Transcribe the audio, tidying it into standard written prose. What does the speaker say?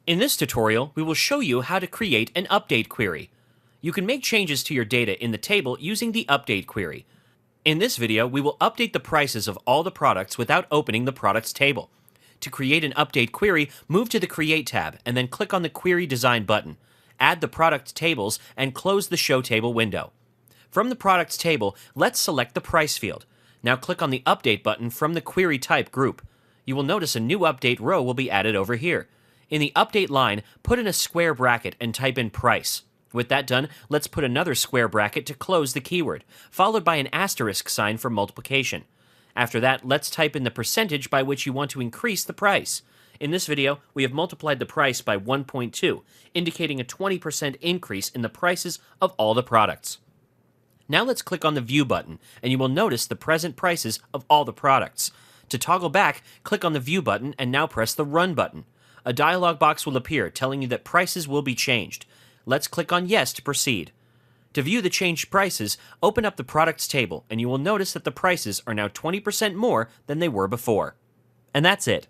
In this tutorial, we will show you how to create an update query. You can make changes to your data in the table using the update query. In this video, we will update the prices of all the products without opening the products table. To create an update query, move to the Create tab and then click on the Query Design button. Add the product tables and close the Show Table window. From the products table, let's select the price field. Now click on the Update button from the Query Type group. You will notice a new update row will be added over here. In the update line, put in a square bracket and type in price. With that done, let's put another square bracket to close the keyword, followed by an asterisk sign for multiplication. After that, let's type in the percentage by which you want to increase the price. In this video, we have multiplied the price by 1.2, indicating a 20% increase in the prices of all the products. Now let's click on the View button, and you will notice the present prices of all the products. To toggle back, click on the View button and now press the Run button. A dialog box will appear telling you that prices will be changed. Let's click on Yes to proceed. To view the changed prices, open up the products table and you will notice that the prices are now 20% more than they were before. And that's it.